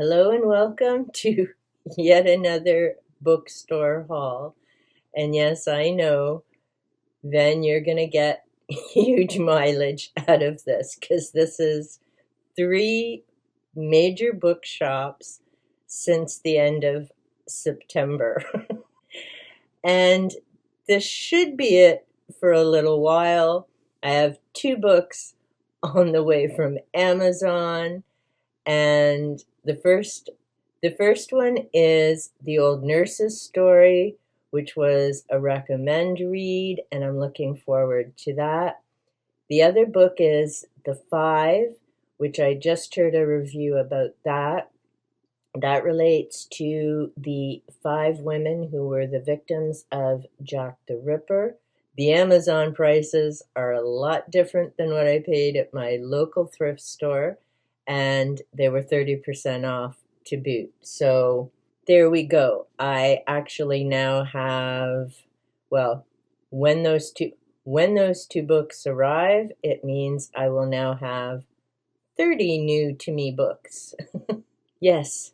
Hello and welcome to yet another bookstore haul. And yes, I know, Ven, you're going to get huge mileage out of this because this is three major bookshops since the end of September. And this should be it for a little while. I have two books on the way from Amazon, and the first one is The Old Nurse's Story, which was a recommend read, and I'm looking forward to that. The other book is The Five, which I just heard a review about that. That relates to the five women who were the victims of Jack the Ripper. The Amazon prices are a lot different than what I paid at my local thrift store, and they were 30% off to boot. So there we go. I actually now have, well, when those two books arrive, it means I will now have 30 new to me books. Yes,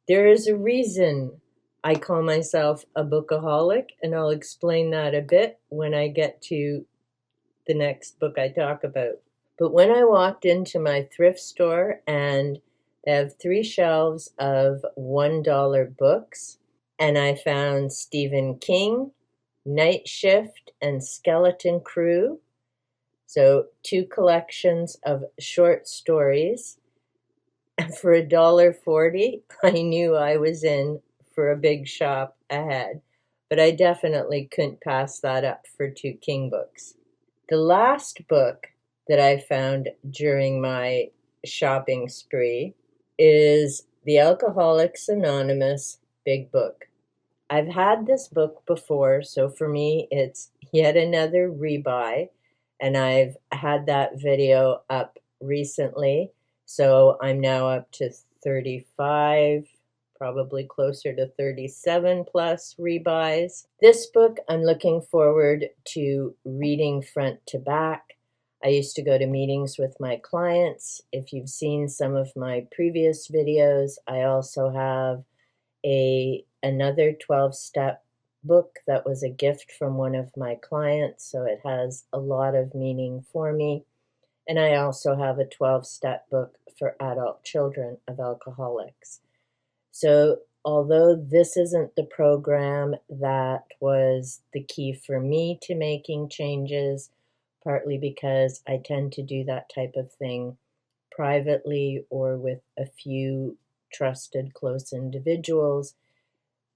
there is a reason I call myself a bookaholic, and I'll explain that a bit when I get to the next book I talk about. But when I walked into my thrift store, and they have 3 shelves of $1 books, and I found Stephen King, Nightshift, and Skeleton Crew. So 2 collections of short stories. And for $1.40, I knew I was in for a big shop ahead. But I definitely couldn't pass that up for 2 King books. The last book that I found during my shopping spree is the Alcoholics Anonymous Big Book. I've had this book before, so for me it's yet another rebuy, and I've had that video up recently, so I'm now up to 35, probably closer to 37 plus rebuys. This book I'm looking forward to reading front to back. I used to go to meetings with my clients. If you've seen some of my previous videos, I also have another 12-step book that was a gift from one of my clients, so it has a lot of meaning for me. And I also have a 12-step book for adult children of alcoholics. So although this isn't the program that was the key for me to making changes, partly because I tend to do that type of thing privately or with a few trusted close individuals,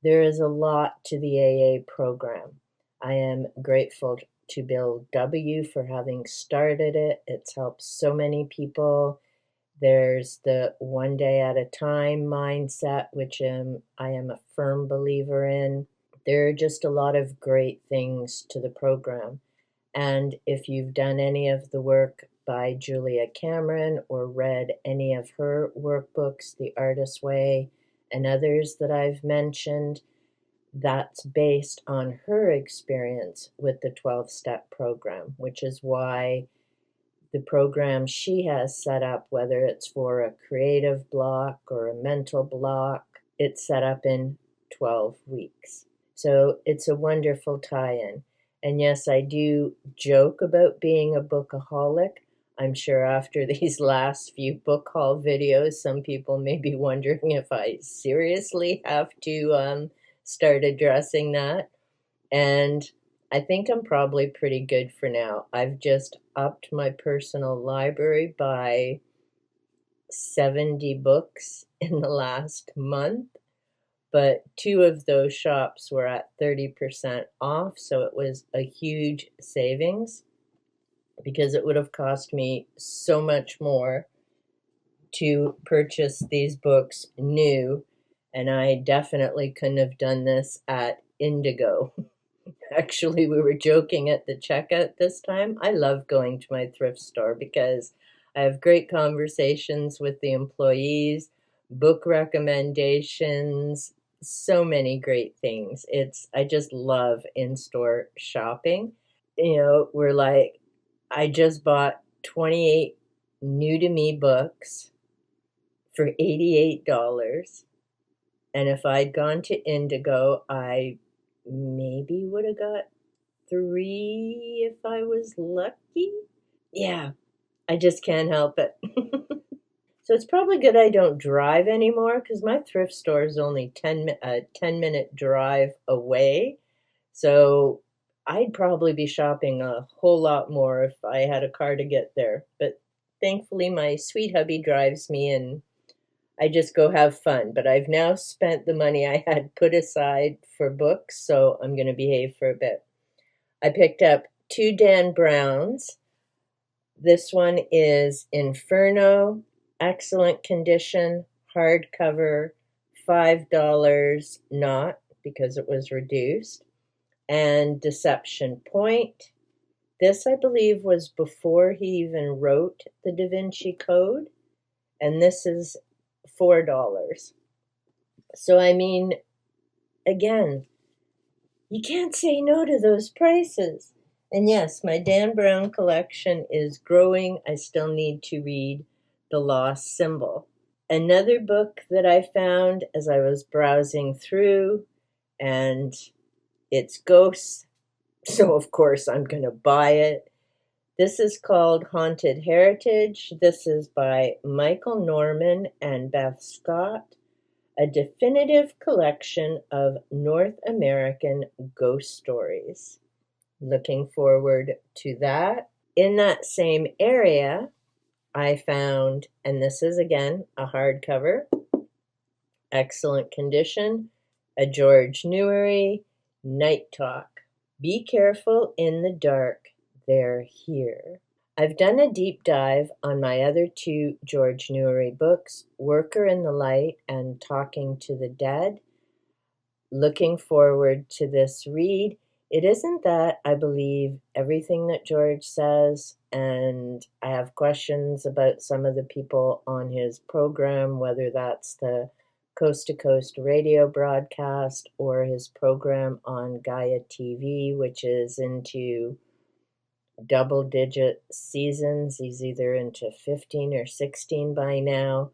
there is a lot to the AA program. I am grateful to Bill W. for having started it. It's helped so many people. There's the one day at a time mindset, which I am a firm believer in. There are just a lot of great things to the program. And if you've done any of the work by Julia Cameron or read any of her workbooks, The Artist's Way, and others that I've mentioned, that's based on her experience with the 12-step program, which is why the program she has set up, whether it's for a creative block or a mental block, it's set up in 12 weeks. So it's a wonderful tie-in. And yes, I do joke about being a bookaholic. I'm sure after these last few book haul videos, some people may be wondering if I seriously have to start addressing that. And I think I'm probably pretty good for now. I've just upped my personal library by 70 books in the last month. But 2 of those shops were at 30% off, so it was a huge savings because it would have cost me so much more to purchase these books new, and I definitely couldn't have done this at Indigo. Actually, we were joking at the checkout this time. I love going to my thrift store because I have great conversations with the employees, book recommendations, so many great things. I just love in-store shopping. I just bought 28 new to me books for $88. And if I'd gone to Indigo, I maybe would have got 3 if I was lucky. Yeah, I just can't help it. So it's probably good I don't drive anymore because my thrift store is only a 10-minute drive away. So I'd probably be shopping a whole lot more if I had a car to get there. But thankfully, my sweet hubby drives me and I just go have fun. But I've now spent the money I had put aside for books, so I'm going to behave for a bit. I picked up 2 Dan Browns. This one is Inferno, excellent condition, hardcover, $5, not because it was reduced, and Deception Point. This, I believe, was before he even wrote the Da Vinci Code, and this is $4. So, I mean, again, you can't say no to those prices. And yes, my Dan Brown collection is growing. I still need to read The Lost Symbol. Another book that I found as I was browsing through, and it's Ghosts, so of course I'm going to buy it. This is called Haunted Heritage. This is by Michael Norman and Beth Scott, a definitive collection of North American ghost stories. Looking forward to that. In that same area, I found, and this is again a hardcover, excellent condition, a George Newry, Night Talk. Be careful in the dark, they're here. I've done a deep dive on my other 2 George Newry books, Worker in the Light and Talking to the Dead. Looking forward to this read. It isn't that I believe everything that George says, and I have questions about some of the people on his program, whether that's the Coast to Coast radio broadcast or his program on Gaia TV, which is into double-digit seasons. He's either into 15 or 16 by now.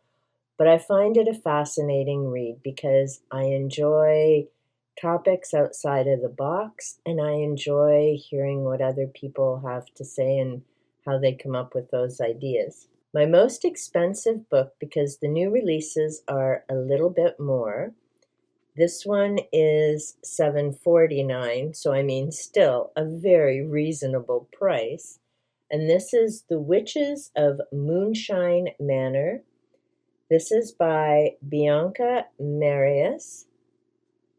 But I find it a fascinating read because I enjoy topics outside of the box, and I enjoy hearing what other people have to say and how they come up with those ideas. My most expensive book, because the new releases are a little bit more, this one is $7.49, so I mean still a very reasonable price. And this is The Witches of Moonshyne Manor. This is by Bianca Marais.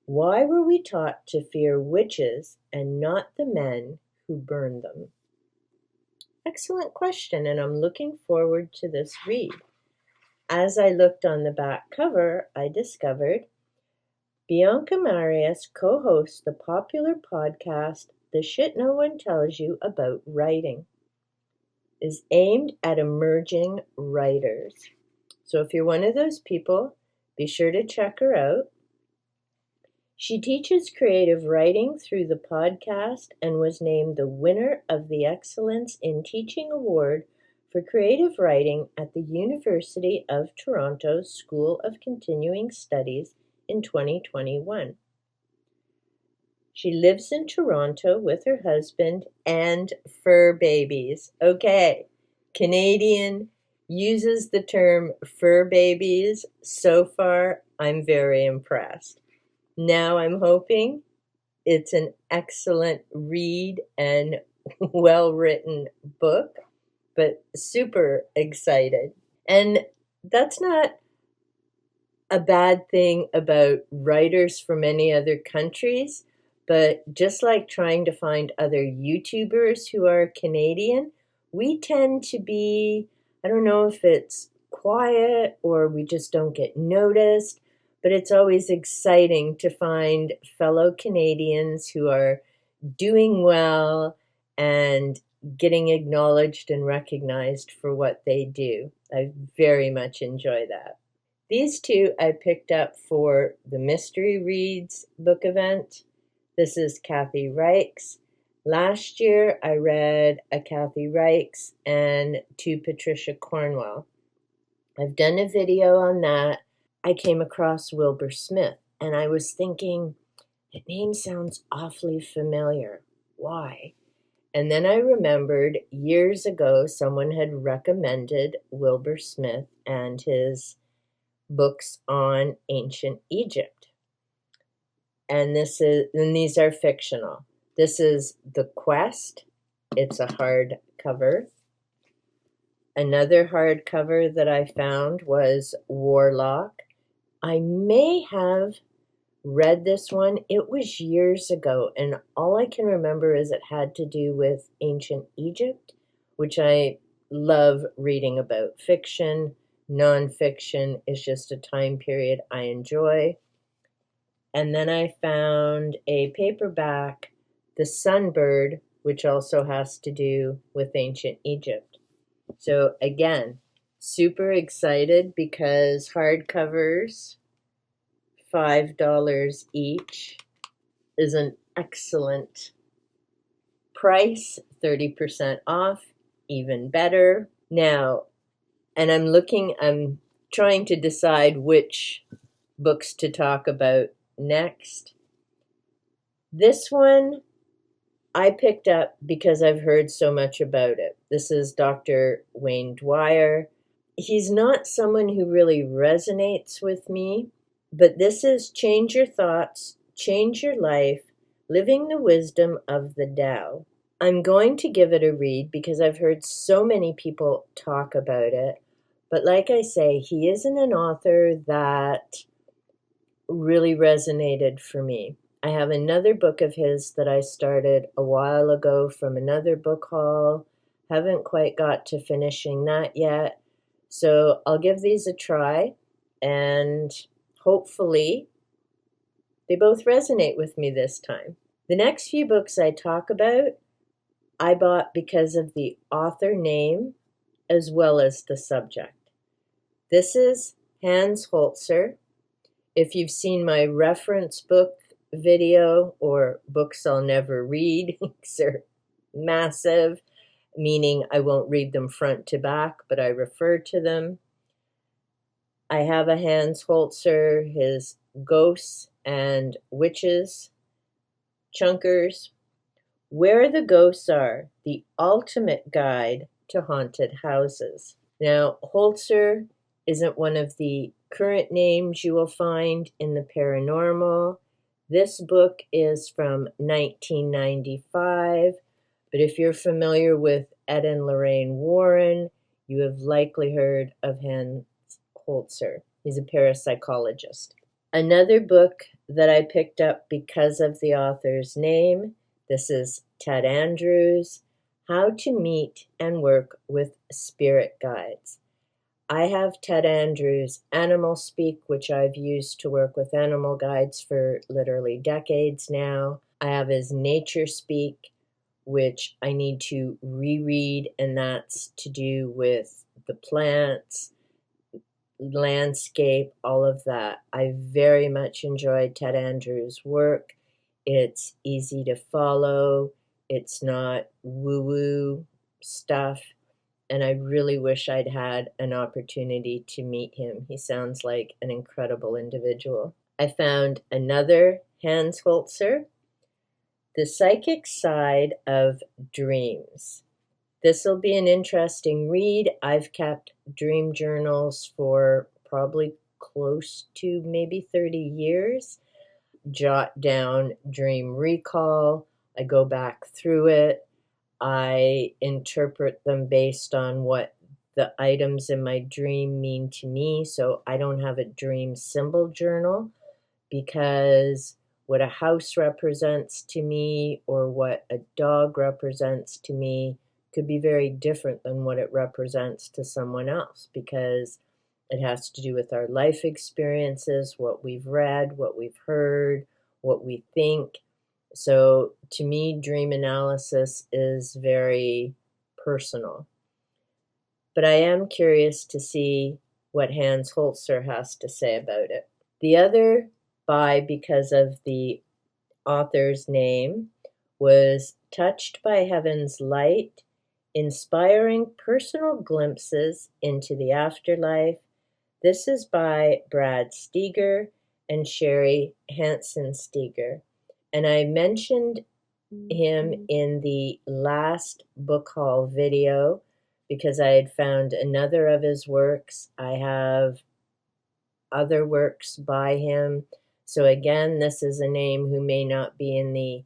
Why were we taught to fear witches and not the men who burned them? Excellent question, and I'm looking forward to this read. As I looked on the back cover, I discovered Bianca Marais co-hosts the popular podcast The Shit No One Tells You About Writing, is aimed at emerging writers. So if you're one of those people, be sure to check her out. She teaches creative writing through the podcast and was named the winner of the Excellence in Teaching Award for Creative Writing at the University of Toronto School of Continuing Studies in 2021. She lives in Toronto with her husband and fur babies. Okay, Canadian uses the term fur babies. So far, I'm very impressed. Now I'm hoping it's an excellent read and well-written book, but super excited. And that's not a bad thing about writers from any other countries, but just like trying to find other YouTubers who are Canadian, we tend to be, I don't know if it's quiet or we just don't get noticed, but it's always exciting to find fellow Canadians who are doing well and getting acknowledged and recognized for what they do. I very much enjoy that. These 2 I picked up for the Mystery Reads book event. This is Kathy Reichs. Last year I read a Kathy Reichs and 2 Patricia Cornwell. I've done a video on that. I came across Wilbur Smith, and I was thinking, the name sounds awfully familiar. Why? And then I remembered years ago someone had recommended Wilbur Smith and his books on ancient Egypt. And these are fictional. This is The Quest. It's a hardcover. Another hardcover that I found was Warlock. I may have read this one. It was years ago, and all I can remember is it had to do with ancient Egypt, which I love reading about. Fiction, nonfiction is just a time period I enjoy. And then I found a paperback, The Sunbird, which also has to do with ancient Egypt. So again, super excited because hardcovers, $5 each, is an excellent price, 30% off, even better. Now, and I'm trying to decide which books to talk about next. This one I picked up because I've heard so much about it. This is Dr. Wayne Dyer. He's not someone who really resonates with me, but this is Change Your Thoughts, Change Your Life, Living the Wisdom of the Tao. I'm going to give it a read because I've heard so many people talk about it. But like I say, he isn't an author that really resonated for me. I have another book of his that I started a while ago from another book haul. Haven't quite got to finishing that yet. So I'll give these a try, and hopefully they both resonate with me this time. The next few books I talk about, I bought because of the author name as well as the subject. This is Hans Holzer. If you've seen my reference book video or books I'll never read, they're massive, meaning I won't read them front to back, but I refer to them. I have a Hans Holzer, his Ghosts and Witches, Chunkers, Where the Ghosts Are, the ultimate guide to haunted houses. Now, Holzer isn't one of the current names you will find in the paranormal. This book is from 1995, but if you're familiar with Ed and Lorraine Warren, you have likely heard of Hans Holzer. He's a parapsychologist. Another book that I picked up because of the author's name, this is Ted Andrews, How to Meet and Work with Spirit Guides. I have Ted Andrews' Animal Speak, which I've used to work with animal guides for literally decades now. I have his Nature Speak, which I need to reread, and that's to do with the plants, landscape, all of that. I very much enjoyed Ted Andrews' work. It's easy to follow. It's not woo-woo stuff. And I really wish I'd had an opportunity to meet him. He sounds like an incredible individual. I found another Hans Holzer, The Psychic Side of Dreams. This will be an interesting read. I've kept dream journals for probably close to maybe 30 years. Jot down dream recall. I go back through it. I interpret them based on what the items in my dream mean to me. So I don't have a dream symbol journal because what a house represents to me or what a dog represents to me could be very different than what it represents to someone else, because it has to do with our life experiences, what we've read, what we've heard, what we think. So to me, dream analysis is very personal. But I am curious to see what Hans Holzer has to say about it. The other buy, because of the author's name, was Touched by Heaven's Light, Inspiring Personal Glimpses into the Afterlife This is by Brad Steiger and Sherry Hansen Steiger. And I mentioned him in the last book haul video because I had found another of his works. I have other works by him. So again, this is a name who may not be in the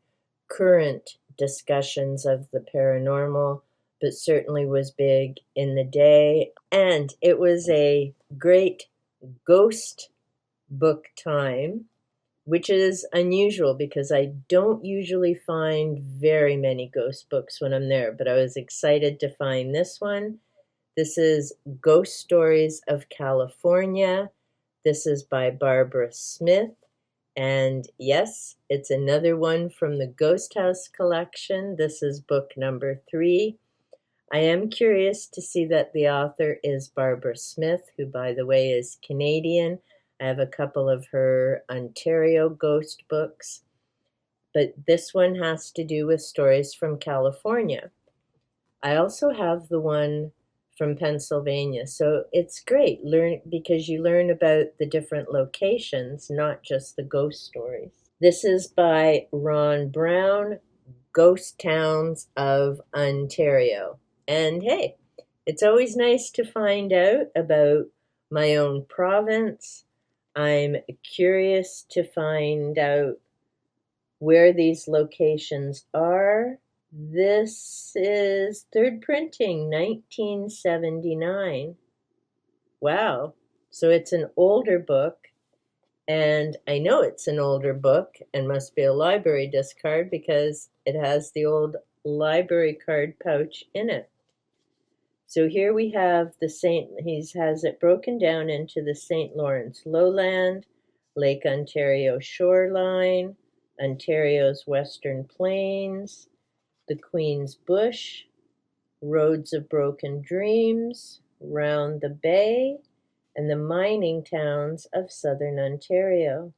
current discussions of the paranormal, but certainly was big in the day. And it was a great ghost book time, which is unusual because I don't usually find very many ghost books when I'm there, but I was excited to find this one. This is Ghost Stories of California. This is by Barbara Smith. And yes, it's another one from the Ghost House collection. This is book number 3. I am curious to see that the author is Barbara Smith, who, by the way, is Canadian. I have a couple of her Ontario ghost books, but this one has to do with stories from California. I also have the one from Pennsylvania, so it's great because you learn about the different locations, not just the ghost stories. This is by Ron Brown, Ghost Towns of Ontario. And hey, it's always nice to find out about my own province. I'm curious to find out where these locations are. This is third printing, 1979. Wow. So it's an older book, and I know it's an older book and must be a library discard because it has the old library card pouch in it. So here we have he has it broken down into the St. Lawrence lowland, Lake Ontario shoreline, Ontario's western plains, the Queen's Bush, Roads of Broken Dreams, Round the Bay, and the mining towns of southern Ontario.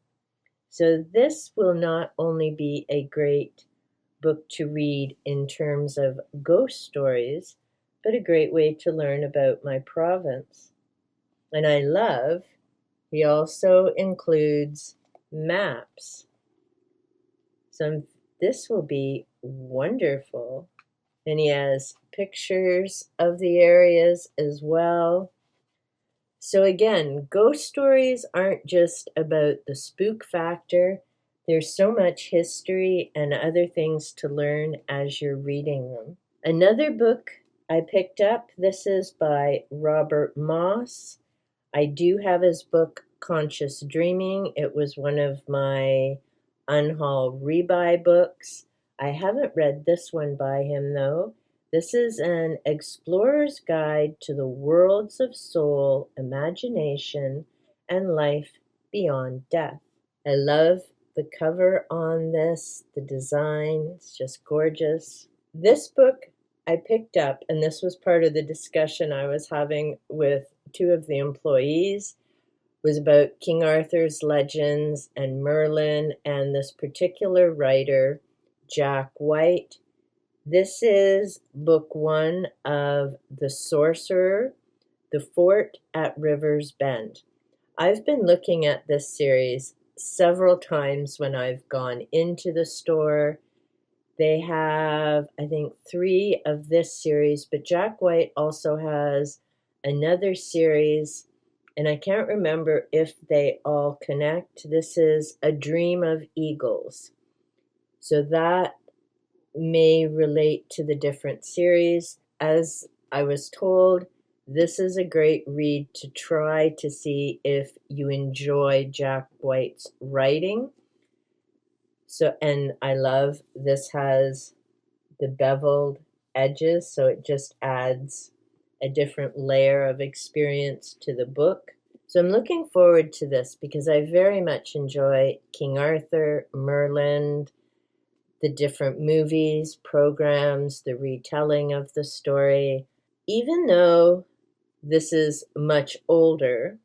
So this will not only be a great book to read in terms of ghost stories, but a great way to learn about my province. And I love, he also includes maps. So this will be wonderful. And he has pictures of the areas as well. So again, ghost stories aren't just about the spook factor. There's so much history and other things to learn as you're reading them. Another book I picked up, this is by Robert Moss. I do have his book, Conscious Dreaming. It was one of my unhaul rebuy books. I haven't read this one by him, though. This is an explorer's guide to the worlds of soul, imagination, and life beyond death. I love the cover on this, the design, it's just gorgeous. This book I picked up, and this was part of the discussion I was having with 2 of the employees, was about King Arthur's legends and Merlin and this particular writer, Jack Whyte. This is book 1 of The Sorcerer, The Fort at River's Bend. I've been looking at this series several times when I've gone into the store. They have, I think, 3 of this series, but Jack Whyte also has another series, and I can't remember if they all connect. This is A Dream of Eagles. So that may relate to the different series. As I was told, this is a great read to try to see if you enjoy Jack Whyte's writing. So, and I love this has the beveled edges, so it just adds a different layer of experience to the book. So I'm looking forward to this because I very much enjoy King Arthur, Merlin, the different movies, programs, the retelling of the story. Even though this is much older,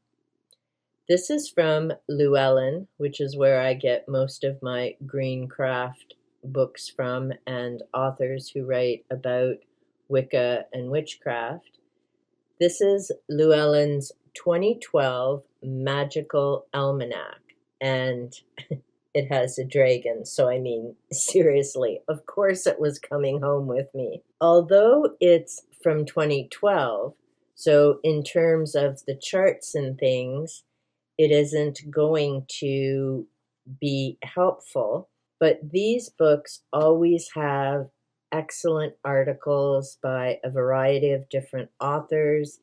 this is from Llewellyn, which is where I get most of my greencraft books from and authors who write about Wicca and witchcraft. This is Llewellyn's 2012 Magical Almanac, and it has a dragon, so I mean, seriously, of course it was coming home with me. Although it's from 2012, so in terms of the charts and things, it isn't going to be helpful, but these books always have excellent articles by a variety of different authors.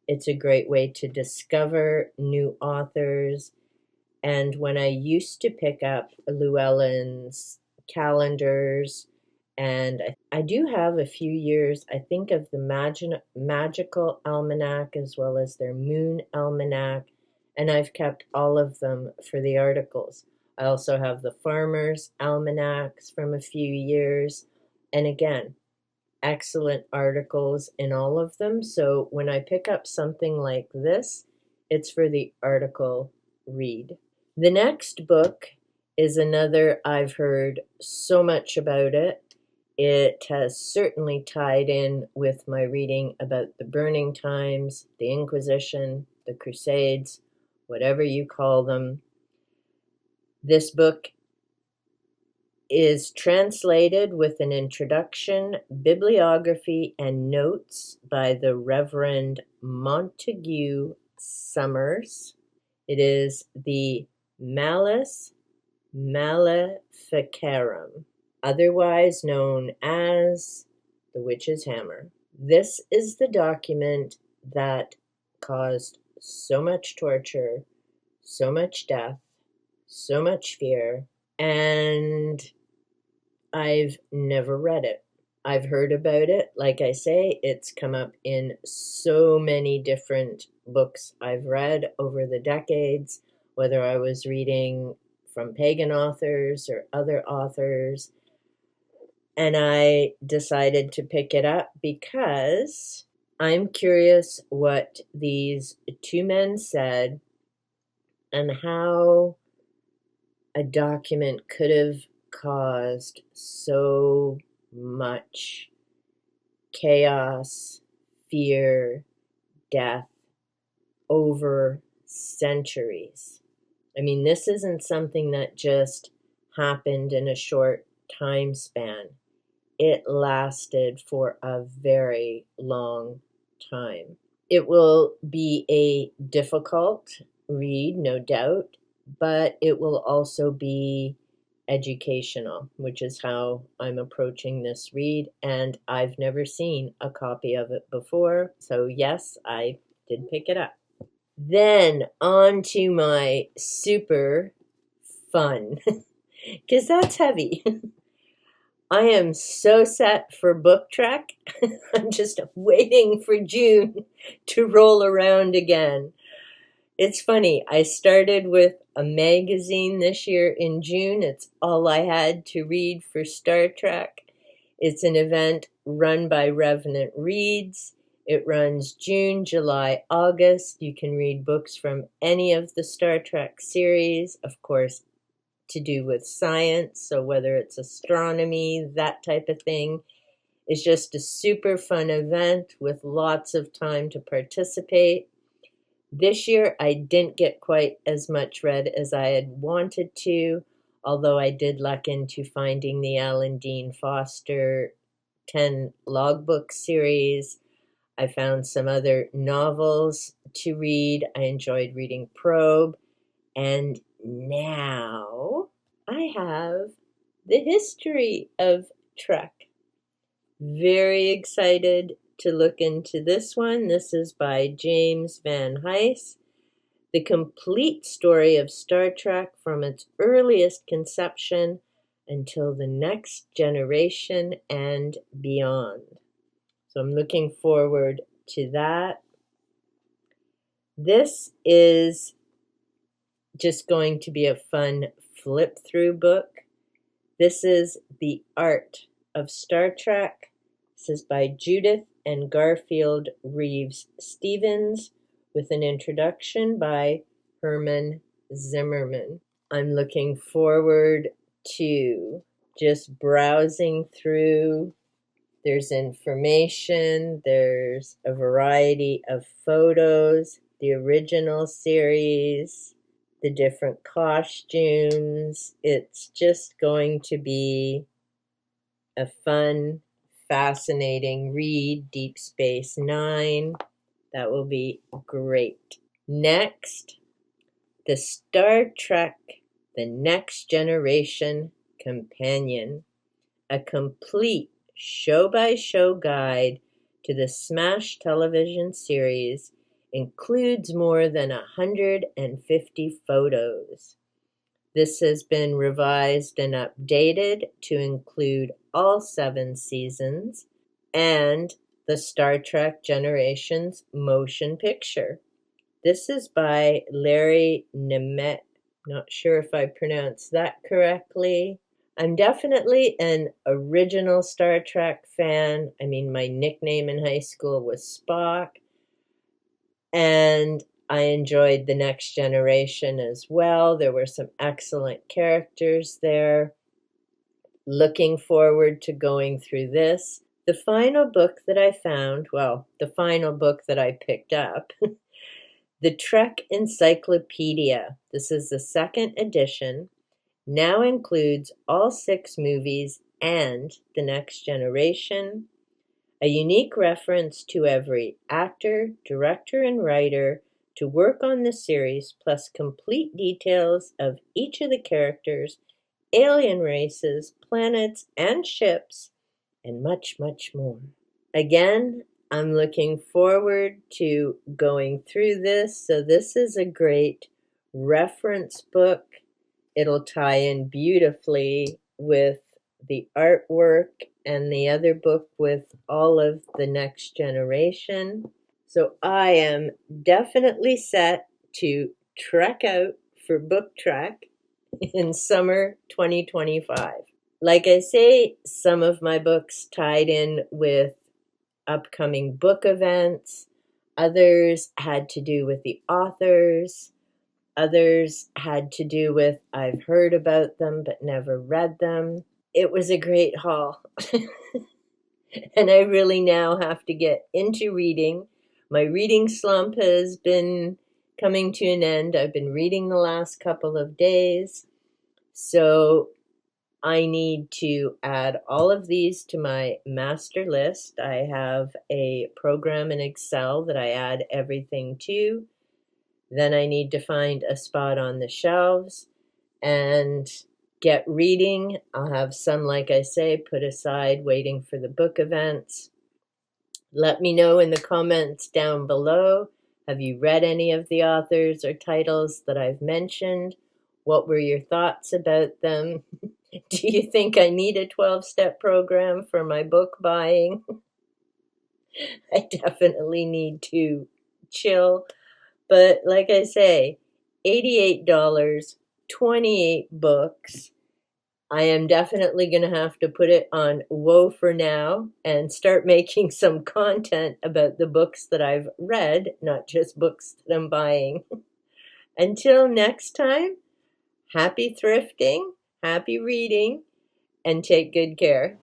It's a great way to discover new authors. And when I used to pick up Llewellyn's calendars, and I do have a few years, I think, of the Magical Almanac as well as their Moon Almanac, and I've kept all of them for the articles. I also have the Farmer's Almanacs from a few years, and again, excellent articles in all of them. So when I pick up something like this, it's for the article read. The next book is another I've heard so much about it. It has certainly tied in with my reading about the Burning Times, the Inquisition, the Crusades, whatever you call them. This book is translated with an introduction, bibliography, and notes by the Reverend Montague Summers. It is the Malleus Maleficarum, otherwise known as the Witch's Hammer. This is the document that caused so much torture, so much death, so much fear, and I've never read it. I've heard about it. Like I say, it's come up in so many different books I've read over the decades, whether I was reading from pagan authors or other authors. And I decided to pick it up because I'm curious what these two men said and how a document could have caused so much chaos, fear, death over centuries. I mean, this isn't something that just happened in a short time span. It lasted for a very long time. It will be a difficult read, no doubt, but it will also be educational, which is how I'm approaching this read, and I've never seen a copy of it before, so yes, I did pick it up. Then on to my super fun, because that's heavy. I am so set for book trek. I'm just waiting for June to roll around again. It's funny, I started with a magazine this year in June. It's all I had to read for Star Trek. It's an event run by Revenant Reads. It runs June, July, August. You can read books from any of the Star Trek series, of course, to do with science. So whether it's astronomy, that type of thing. It's just a super fun event with lots of time to participate. This year, I didn't get quite as much read as I had wanted to, although I did luck into finding the Alan Dean Foster 10 logbook series. I found some other novels to read. I enjoyed reading Probe. And now I have the history of Trek. Very excited to look into this one. This is by James Van Hise. The complete story of Star Trek from its earliest conception until the next generation and beyond. So I'm looking forward to that. This is just going to be a fun flip through book. This is The Art of Star Trek. This is by Judith and Garfield Reeves-Stevens with an introduction by Herman Zimmerman. I'm looking forward to just browsing through. There's information, there's a variety of photos. the original series, the different costumes. It's just going to be a fun, fascinating read, Deep Space Nine. That will be great. Next, the Star Trek The Next Generation Companion, a complete show-by-show guide to the Smash television series, includes more than 150 photos. This has been revised and updated to include all 7 seasons and the Star Trek Generations motion picture. This is by Larry Nemec. Not sure if I pronounced that correctly. I'm definitely an original Star Trek fan. I mean, my nickname in high school was Spock. And I enjoyed The Next Generation as well. There were some excellent characters there. Looking forward to going through this. The final book that I found, well, the final book that I picked up, the Trek Encyclopedia. This is the 2nd edition. Now includes all 6 movies and The Next Generation, a unique reference to every actor, director, and writer to work on the series, plus complete details of each of the characters, alien races, planets, and ships, and much, much more. Again, I'm looking forward to going through this. So this is a great reference book. It'll tie in beautifully with the artwork and the other book with all of the Next Generation. So I am definitely set to trek out for Book Trek in summer 2025. Like I say, some of my books tied in with upcoming book events. Others had to do with the authors. Others had to do with I've heard about them but never read them. It was a great haul. And I really now have to get into reading. My reading slump has been coming to an end. I've been reading the last couple of days. So I need to add all of these to my master list. I have a program in Excel that I add everything to. Then I need to find a spot on the shelves and get reading. I'll have some, like I say, put aside waiting for the book events. Let me know in the comments down below. Have you read any of the authors or titles that I've mentioned? What were your thoughts about them? Do you think I need a 12-step program for my book buying? I definitely need to chill. But like I say, $88, 28 books. I am definitely going to have to put it on Whoa for now and start making some content about the books that I've read, not just books that I'm buying. Until next time, happy thrifting, happy reading, and take good care.